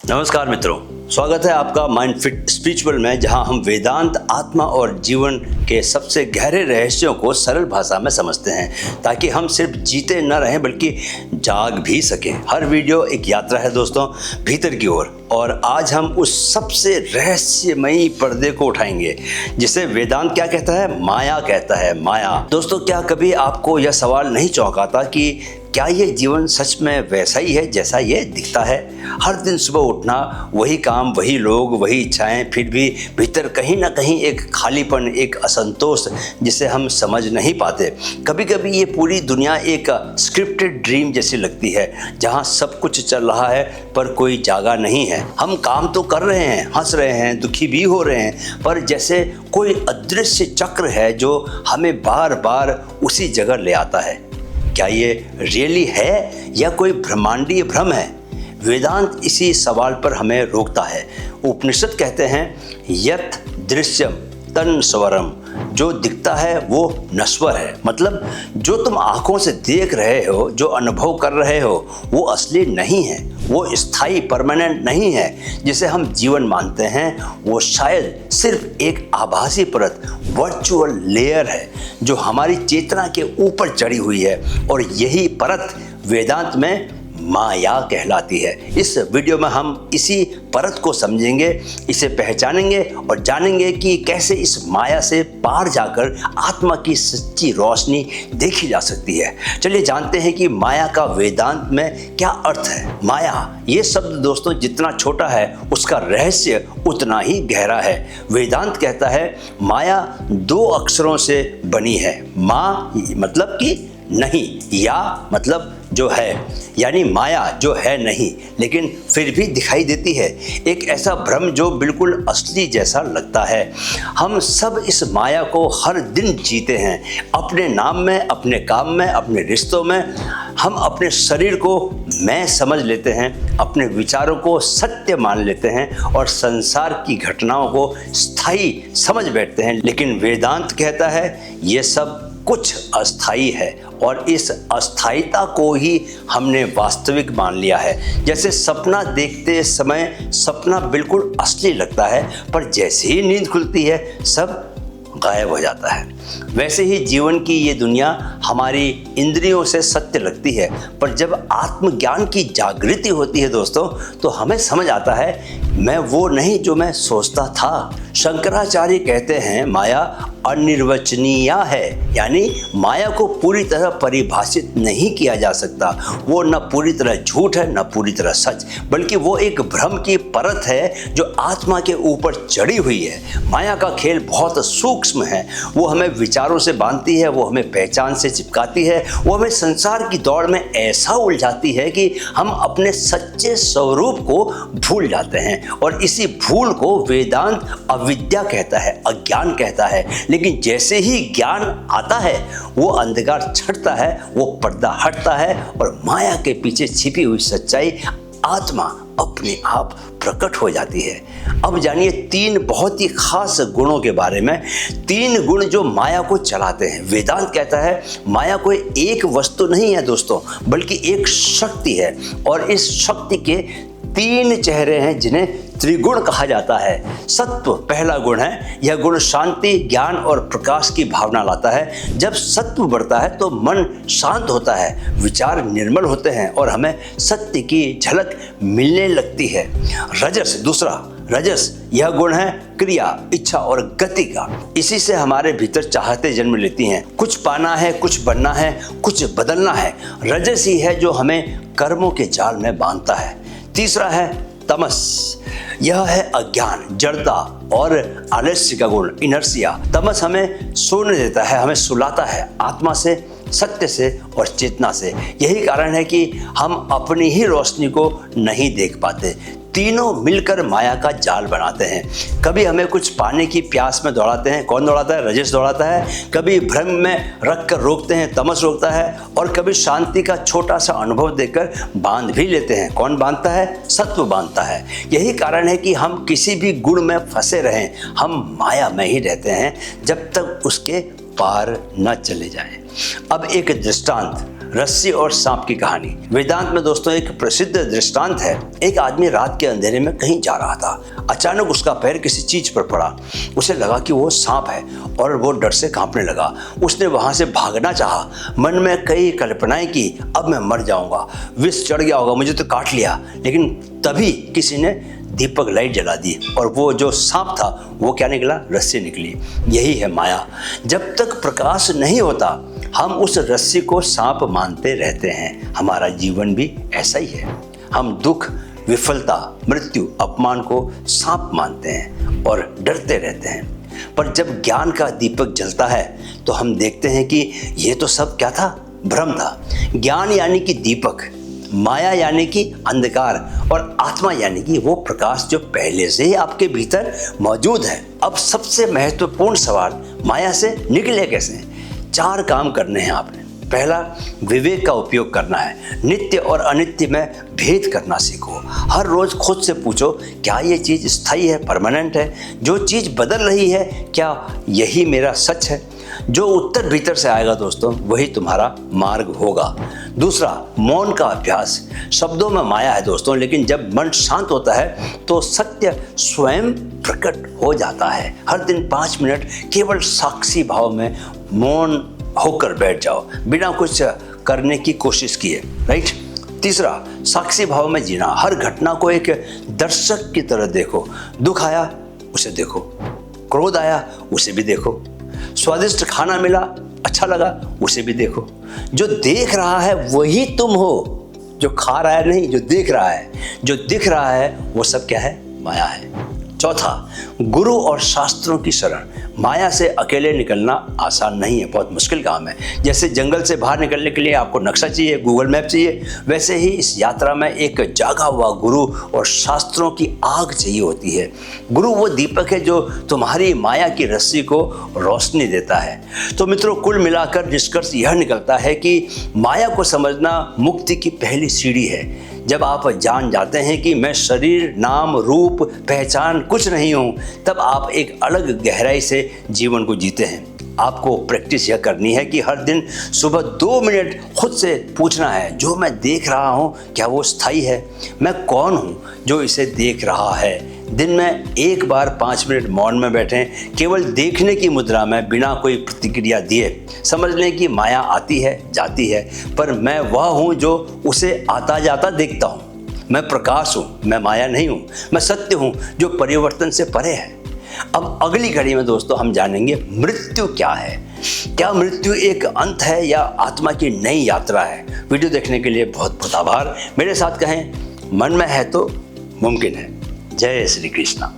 नमस्कार मित्रों, स्वागत है आपका माइंड फिट स्पिरिचुअल में, जहां हम वेदांत, आत्मा और जीवन के सबसे गहरे रहस्यों को सरल भाषा में समझते हैं ताकि हम सिर्फ जीते न रहें बल्कि जाग भी सकें। हर वीडियो एक यात्रा है दोस्तों, भीतर की ओर। और आज हम उस सबसे रहस्यमयी पर्दे को उठाएंगे जिसे वेदांत क्या कहता है? माया कहता है। माया। दोस्तों, क्या कभी आपको यह सवाल नहीं चौंकाता कि क्या ये जीवन सच में वैसा ही है जैसा ये दिखता है? हर दिन सुबह उठना, वही काम, वही लोग, वही इच्छाएं, फिर भी भीतर कहीं ना कहीं एक खालीपन, एक असंतोष जिसे हम समझ नहीं पाते। कभी कभी ये पूरी दुनिया एक स्क्रिप्टेड ड्रीम जैसी लगती है, जहाँ सब कुछ चल रहा है पर कोई जागा नहीं है। हम काम तो कर रहे हैं, हंस रहे हैं, दुखी भी हो रहे हैं, पर जैसे कोई अदृश्य चक्र है जो हमें बार बार उसी जगह ले आता है। क्या ये रियली है या कोई ब्रह्मांडीय भ्रम है? वेदांत इसी सवाल पर हमें रोकता है। उपनिषद कहते हैं यत् दृश्यम तन् स्वरम, जो दिखता है वो नश्वर है। मतलब जो तुम आंखों से देख रहे हो, जो अनुभव कर रहे हो, वो असली नहीं है, वो स्थायी परमानेंट नहीं है। जिसे हम जीवन मानते हैं वो शायद सिर्फ एक आभासी परत, वर्चुअल लेयर है जो हमारी चेतना के ऊपर चढ़ी हुई है, और यही परत वेदांत में माया कहलाती है। इस वीडियो में हम इसी परत को समझेंगे, इसे पहचानेंगे और जानेंगे कि कैसे इस माया से पार जाकर आत्मा की सच्ची रोशनी देखी जा सकती है। चलिए जानते हैं कि माया का वेदांत में क्या अर्थ है। माया ये शब्द दोस्तों जितना छोटा है उसका रहस्य उतना ही गहरा है। वेदांत कहता है माया दो अक्षरों से बनी है। मा मतलब कि नहीं, या मतलब जो है, यानी माया जो है नहीं लेकिन फिर भी दिखाई देती है। एक ऐसा भ्रम जो बिल्कुल असली जैसा लगता है। हम सब इस माया को हर दिन जीते हैं, अपने नाम में, अपने काम में, अपने रिश्तों में। हम अपने शरीर को मैं समझ लेते हैं, अपने विचारों को सत्य मान लेते हैं और संसार की घटनाओं को स्थायी समझ बैठते हैं। लेकिन वेदांत कहता है ये सब कुछ अस्थाई है और इस अस्थायीता को ही हमने वास्तविक मान लिया है। जैसे सपना देखते समय सपना बिल्कुल असली लगता है, पर जैसे ही नींद खुलती है सब गायब हो जाता है। वैसे ही जीवन की ये दुनिया हमारी इंद्रियों से सत्य लगती है, पर जब आत्मज्ञान की जागृति होती है दोस्तों, तो हमें समझ आता है मैं वो नहीं जो मैं सोचता था। शंकराचार्य कहते हैं माया अनिर्वचनीय है, यानी माया को पूरी तरह परिभाषित नहीं किया जा सकता। वो न पूरी तरह झूठ है न पूरी तरह सच, बल्कि वो एक भ्रम की परत है जो आत्मा के ऊपर चढ़ी हुई है। माया का खेल बहुत सूक्ष्म है। वो हमें विचारों से बांधती है, वो हमें पहचान से चिपकाती है, वो हमें संसार की दौड़ में ऐसा उलझाती है कि हम अपने सच्चे स्वरूप को भूल जाते हैं। और इसी भूल को वेदांत अविद्या कहता है, अज्ञान कहता है। लेकिन जैसे ही ज्ञान आता है वो अंधकार छटता है, वो पर्दा हटता है और माया के पीछे छिपी हुई सच्चाई आत्मा अपने आप प्रकट हो जाती है। अब जानिए तीन बहुत ही खास गुणों के बारे में, तीन गुण जो माया को चलाते हैं। वेदांत कहता है माया कोई एक वस्तु नहीं है दोस्तों, बल्कि एक शक्ति है, और इस शक्ति के तीन चेहरे हैं जिन्हें त्रिगुण कहा जाता है। सत्व पहला गुण है। यह गुण शांति, ज्ञान और प्रकाश की भावना लाता है। जब सत्व बढ़ता है तो मन शांत होता है, विचार निर्मल होते हैं और हमें सत्य की झलक मिलने लगती है। रजस दूसरा, रजस यह गुण है क्रिया, इच्छा और गति का। इसी से हमारे भीतर चाहते जन्म लेती हैं। कुछ पाना है, कुछ बनना है, कुछ बदलना है। रजस ही है जो हमें कर्मों के जाल में बांधता है। तीसरा है तमस, यह है अज्ञान, जड़ता और आलस्य का गुण, इनर्सिया। तमस हमें सोने देता है, हमें सुलाता है आत्मा से, सत्य से और चेतना से। यही कारण है कि हम अपनी ही रोशनी को नहीं देख पाते। तीनों मिलकर माया का जाल बनाते हैं। कभी हमें कुछ पाने की प्यास में दौड़ाते हैं, कौन दौड़ाता है? रजस दौड़ाता है। कभी भ्रम में रख कर रोकते हैं, तमस रोकता है। और कभी शांति का छोटा सा अनुभव देकर बांध भी लेते हैं, कौन बांधता है? सत्व बांधता है। यही कारण है कि हम किसी भी गुण में फंसे रहें, हम माया में ही रहते हैं जब तक उसके पार न चले जाएं। अब एक दृष्टांत, रस्सी और सांप की कहानी। वेदांत में दोस्तों एक प्रसिद्ध दृष्टांत है। एक आदमी रात के अंधेरे में कहीं जा रहा था। अचानक उसका पैर किसी चीज पर पड़ा। उसे लगा कि वो सांप है और वो डर से कांपने लगा। उसने वहां से भागना चाहा, मन में कई कल्पनाएं की, अब मैं मर जाऊंगा, विष चढ़ गया होगा, मुझे तो काट लिया। लेकिन तभी किसी ने दीपक लाइट जला दी और वो जो सांप था वो क्या निकला? रस्सी निकली। यही है माया। जब तक प्रकाश नहीं होता हम उस रस्सी को सांप मानते रहते हैं। हमारा जीवन भी ऐसा ही है। हम दुख, विफलता, मृत्यु, अपमान को सांप मानते हैं और डरते रहते हैं। पर जब ज्ञान का दीपक जलता है तो हम देखते हैं कि ये तो सब क्या था? भ्रम था। ज्ञान यानी कि दीपक, माया यानी कि अंधकार और आत्मा यानी कि वो प्रकाश जो पहले से ही आपके भीतर मौजूद है। अब सबसे महत्वपूर्ण सवाल, माया से निकले कैसे? 4 काम करने हैं आपने। पहला, विवेक का उपयोग करना है। नित्य और अनित्य में भेद करना सीखो। हर रोज खुद से पूछो, क्या ये चीज़ स्थायी है, परमानेंट है? जो चीज़ बदल रही है, क्या यही मेरा सच है? जो उत्तर भीतर से आएगा दोस्तों, वही तुम्हारा मार्ग होगा। दूसरा, मौन का अभ्यास। शब्दों में माया है दोस्तों, लेकिन जब मन शांत होता है तो सत्य स्वयं प्रकट हो जाता है। हर दिन 5 मिनट केवल साक्षी भाव में मौन होकर बैठ जाओ, बिना कुछ करने की कोशिश किए। राइट। तीसरा, साक्षी भाव में जीना। हर घटना को एक दर्शक की तरह देखो। दुख आया, उसे देखो। क्रोध आया, उसे भी देखो। स्वादिष्ट खाना मिला, अच्छा लगा, उसे भी देखो। जो देख रहा है वही तुम हो। जो खा रहा है नहीं, जो देख रहा है। जो दिख रहा है वो सब क्या है? माया है। चौथा, गुरु और शास्त्रों की शरण। माया से अकेले निकलना आसान नहीं है, बहुत मुश्किल काम है। जैसे जंगल से बाहर निकलने के लिए आपको नक्शा चाहिए, गूगल मैप चाहिए, वैसे ही इस यात्रा में एक जागा हुआ गुरु और शास्त्रों की आग चाहिए होती है। गुरु वो दीपक है जो तुम्हारी माया की रस्सी को रोशनी देता है। तो मित्रों, कुल मिलाकर निष्कर्ष यह निकलता है कि माया को समझना मुक्ति की पहली सीढ़ी है। जब आप जान जाते हैं कि मैं शरीर, नाम, रूप, पहचान कुछ नहीं हूँ, तब आप एक अलग गहराई से जीवन को जीते हैं। आपको प्रैक्टिस यह करनी है कि हर दिन सुबह 2 मिनट खुद से पूछना है, जो मैं देख रहा हूँ क्या वो स्थायी है? मैं कौन हूँ जो इसे देख रहा है? दिन में एक बार 5 मिनट मौन में बैठें, केवल देखने की मुद्रा में, बिना कोई प्रतिक्रिया दिए। समझ लें कि माया आती है, जाती है, पर मैं वह हूँ जो उसे आता जाता देखता हूँ। मैं प्रकाश हूँ, मैं माया नहीं हूँ। मैं सत्य हूँ जो परिवर्तन से परे है। अब अगली घड़ी में दोस्तों हम जानेंगे मृत्यु क्या है। क्या मृत्यु एक अंत है या आत्मा की नई यात्रा है? वीडियो देखने के लिए बहुत बहुत आभार। मेरे साथ कहें, मन में है तो मुमकिन है। जय श्री कृष्णा।